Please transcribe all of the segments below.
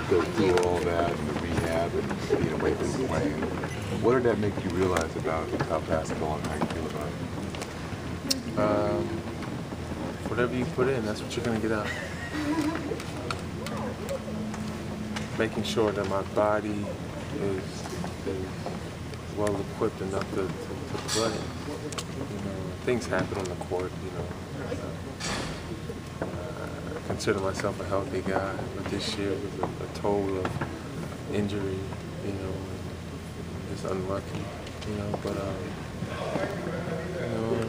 go through all that and the rehab and being away from playing, what did that make you realize about basketball and how you feel about it? Whatever you put in, that's what you're going to get out. Making sure that my body is well equipped enough to play. You know, things happen on the court, you know. I consider myself a healthy guy, but this year was a total of injury, you know, just unlucky, you know, but you know,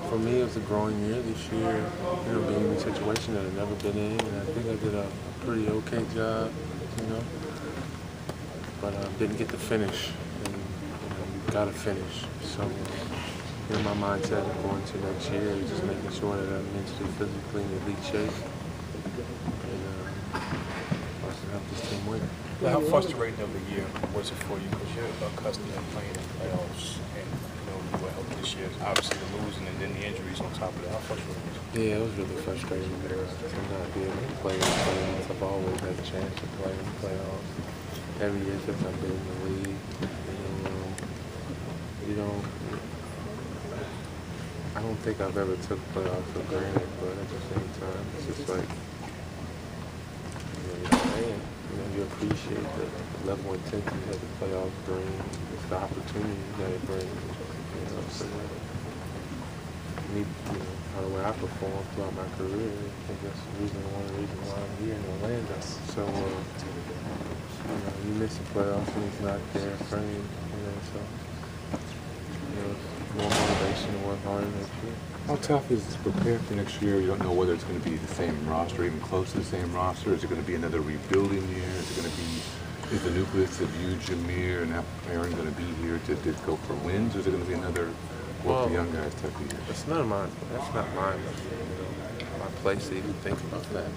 for me, it was a growing year this year, you know, being in a situation that I've never been in, and I think I did a pretty okay job, you know, but didn't get to finish, and you know, you gotta finish. So, you know, my mindset going into next year is just making sure that I'm mentally, physically in elite shape, and also help this team win. How frustrating of a year was it for you? Because you're accustomed to playing in playoffs, and you know you were helped this year. Obviously the losing and then the injuries on top of that. How frustrating was it? Yeah, it was really frustrating to not be able to play in the playoffs. I've always had a chance to play in the playoffs. Every year since I've been in the league, you know, I don't think I've ever took playoffs for granted, but at the same time, it's just like, you know, you're playing. You know, you appreciate the level of intensity that the playoffs bring. It's the opportunity that it brings. You know, so me, you know, how the way I performed throughout my career, I think that's one of the reasons why I'm here in Orlando. So, you know, you miss the playoffs and he's not there frame, you know, so, you know, more motivation to work harder next year. How tough is it to prepare for next year? You don't know whether it's going to be the same roster, even close to the same roster. Is it going to be another rebuilding year? Is it going to be, is the nucleus of you, Jameer, and Aaron going to be here to go for wins? Or is it going to be another work the young guys type of year? That's not mine. That's not mine. You know, my place to even think about that.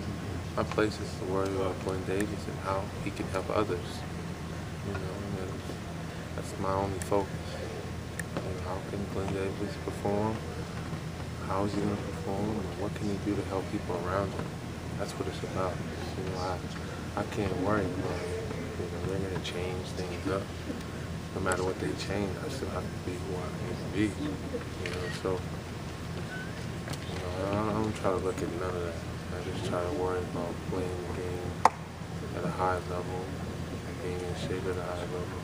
My place is to worry about Glen Davis and how he can help others. You know, and that's my only focus. You know, how can Glen Davis perform? How is he going to perform? And what can he do to help people around him? That's what it's about. You know, I can't worry about it. You know, they're going to change things up. No matter what they change, I still have to be who I need to be. You know, so you know, I don't try to look at none of that. I just try to worry about playing the game at a high level, being in shape at a high level.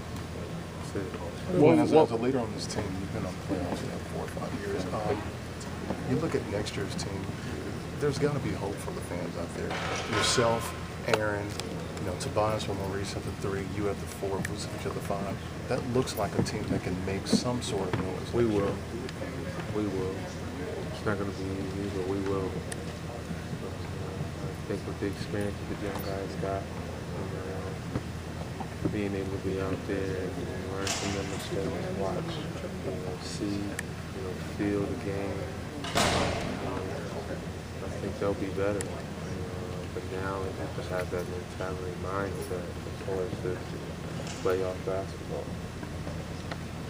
That's it. Well, as a leader on this team, you've been on the playoffs for 4 or 5 years. You look at next year's team, there's got to be hope for the fans out there. Yourself, Aaron, you know, Tobias or Maurice at the 3, you at the 4, Vucevic at the 5. That looks like a team that can make some sort of noise. We will. We will. It's not going to be easy, but we will. I think with the experience that the young guys got, and, being able to be out there and learn from them mistakes, watch, you know, see, you know, feel the game, I think they'll be better. But now they just have that mentality, mindset as far as the playoff basketball.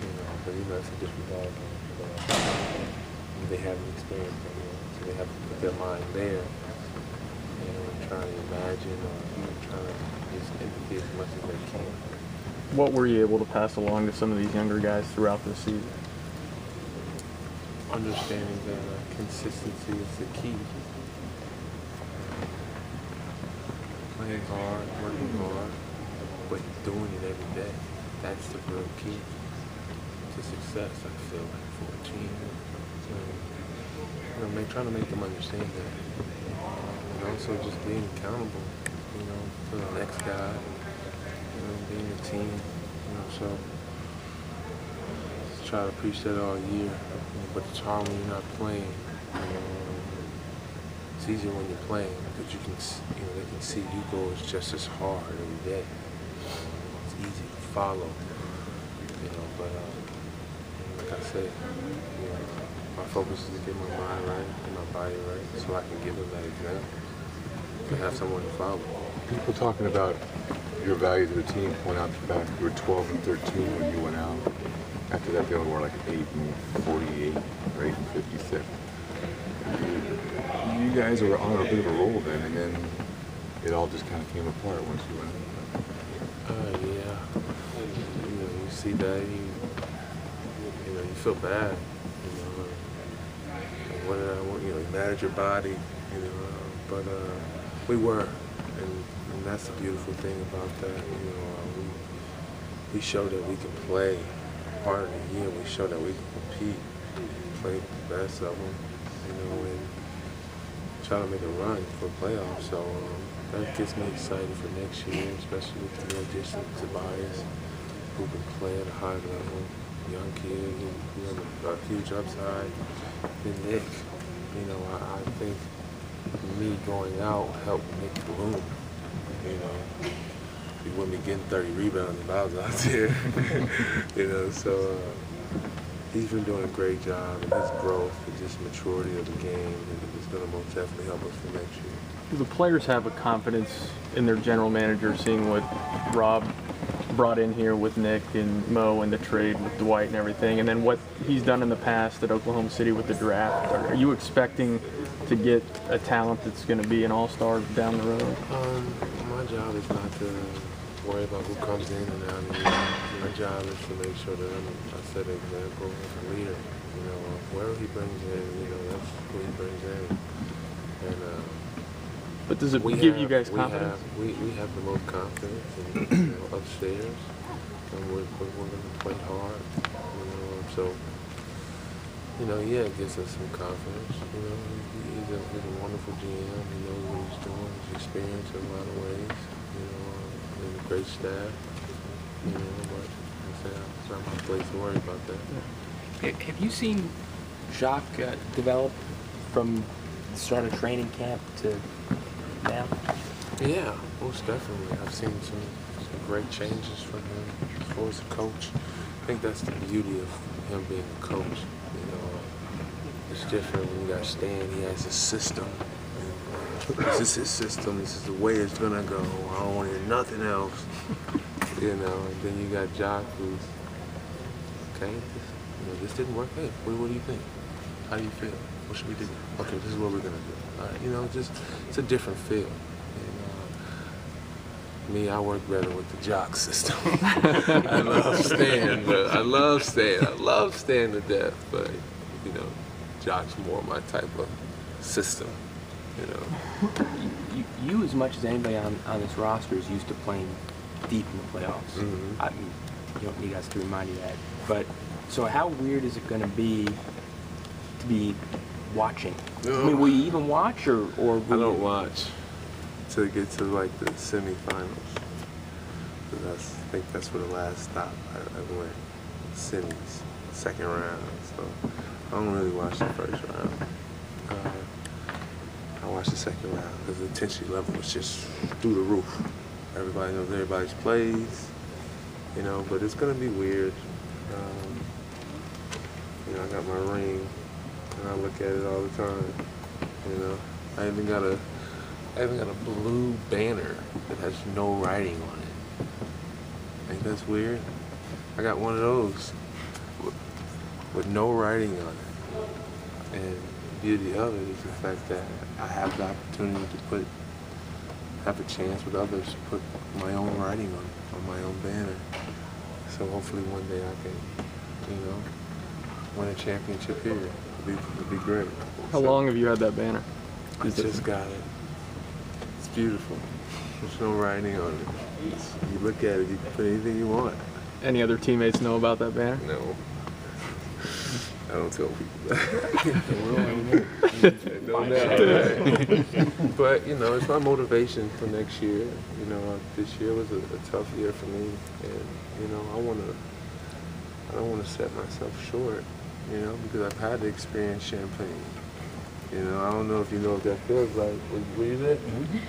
You know, because even that's a different ball game. They haven't experienced it yet, so they have to put their mind there. You know, and try to imagine or try to just empathy as much as they can. What were you able to pass along to some of these younger guys throughout the season? Understanding that consistency is the key. Playing hard, working hard, but doing it every day. That's the real key to success, I feel like, for a team. You know, trying to make them understand that. And also just being accountable, you know, to the next guy, you know, being a team, you know, so just try to preach that all year, but it's hard when you're not playing, you know. It's easier when you're playing because you can, you know, they can see you go just as hard every day. It's easy to follow, you know, but like I said, you know, my focus is to get my mind right and my body right so I can give them that example and have someone to follow. People talking about your value to the team point out the fact you were 12 and 13 when you went out. After that, they only were like 8 and 48 or 8 and 56. You guys were on a bit of a roll then, and then it all just kind of came apart once you went. Yeah. You know, you see that, you know, you feel bad. You know, and what did I want? You know, you manage your body. You know, but we were, and that's the beautiful thing about that. You know, we showed that we can play. Part of the year, we showed that we can compete, play the best of them. You know, and try to make a run for playoffs. So that gets me excited for next year, especially with the new addition to Tobias, who can play at a high level. Young kid who has a huge upside. And Nick, you know, I think me going out helped Nick bloom. You know, he wouldn't be getting 30 rebounds if I was out there. You know, so he's been doing a great job, and his growth and just maturity of the game is going to most definitely help us for next year. Do the players have a confidence in their general manager, seeing what Rob brought in here with Nick and Mo and the trade with Dwight and everything, and then what he's done in the past at Oklahoma City with the draft? Are you expecting to get a talent that's going to be an all-star down the road? My job is not to worry about who comes in and out of the year. My job is to make sure that I set an example as a leader. You know, whoever he brings in, you know, that's who he brings in. And but does it give you guys confidence? We have the most confidence in, you know, upstairs, and we're going to play hard. You know, so you know, yeah, it gives us some confidence. You know, he's a wonderful GM. He knows what he's doing. He's experienced in a lot of ways. You know, and a great staff. You know, but I say it's not my place to worry about that. Have you seen Jacques develop from the start of training camp to now? Yeah, most definitely. I've seen some great changes from him as far as a coach. I think that's the beauty of him being a coach. You know, it's different when you got Stan. He has a system. This is his system. This is the way it's gonna go. I don't want to hear nothing else. You know, and then you got Jock, who's okay. This didn't work. Hey, what do you think? How do you feel? What should we do? Okay, this is what we're gonna do. All right, you know, just it's a different feel. Me, I work better with the Jock system. I love Stan, but I love Stan to death. But you know, Jock's more my type of system. You know. You as much as anybody on this roster is used to playing deep in the playoffs. Mm-hmm. I mean, you don't need us to remind you that. But so how weird is it going to be watching? No. I mean, will you even watch or will I don't you? watch till it gets to like the semifinals. I think that's where the last stop I went. Semis, second round. So I don't really watch the first round. I watch the second round because the intensity level was just through the roof. Everybody knows everybody's plays, you know, but it's gonna be weird. You know, I got my ring and I look at it all the time. You know, I even got a blue banner that has no writing on it. Ain't that's weird? I got one of those with no writing on it. And the beauty of it is the fact that I have the opportunity to have a chance with others to put my own writing on my own banner. So hopefully one day I can, you know, win a championship here. It'd be great. How long have you had that banner? I just got it. It's beautiful. There's no writing on it. You look at it, you can put anything you want. Any other teammates know about that banner? No. I don't tell people that. No doubt, right? But, you know, it's my motivation for next year. You know, this year was a tough year for me. And, you know, I don't want to set myself short, you know, because I've had to experience Champaign. You know, I don't know if you know what that feels like. Were you there?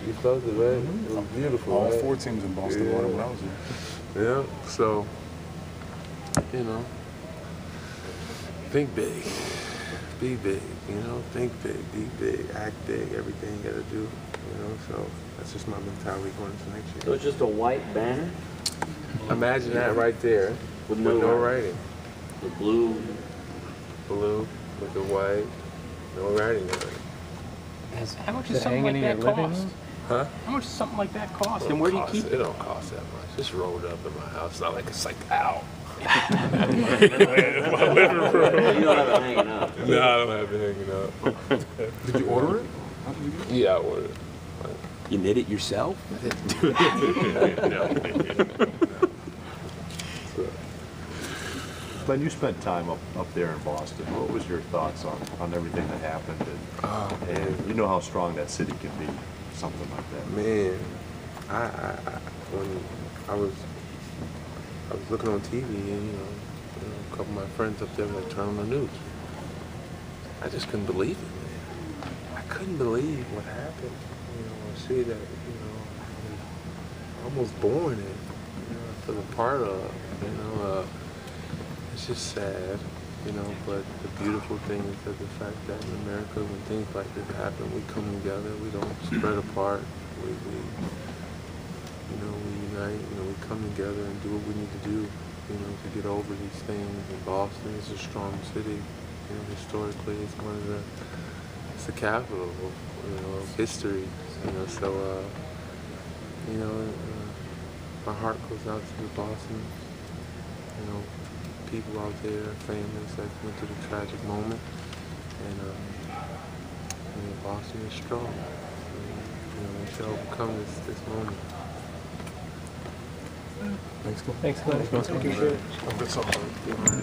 You felt it, right? It was beautiful, All right? 4 teams in Boston won it when I was there. Yeah, so, you know, think big, be big, you know, think big, be big, act big, everything you gotta do, you know, so that's just my mentality going into next year. So it's just a white banner? Imagine that right there with no writing. The blue. Blue with the white, no writing on it. How much Is does it something hanging like in that your living cost? room? Huh? How much does something like that cost? And where do you keep It it? don't cost that much. It's rolled up in my house. It's not like it's like, ow. You don't have it hanging up. No, I don't have it hanging up. Did you order it? How did you get it? Yeah, I ordered it. You knit it yourself? Glenn, you spent time up there in Boston. What was your thoughts on everything that happened? And you know how strong that city can be, something like that. Man, when I was looking on TV and a couple of my friends up there like turning on the news. I just couldn't believe it, man. I couldn't believe what happened. A city that I was almost born in, for the part of. It's just sad, But the beautiful thing is that the fact that in America, when things like this happen, we come together. We don't spread apart. We unite. We come together and do what we need to do, to get over these things. And Boston is a strong city. Historically, it's it's the capital of history. My heart goes out to the Boston, people out there, families that went through the tragic moment. And Boston is strong. We shall overcome this moment. Thanks, Glenn. Thanks, Glenn. Have a good summer.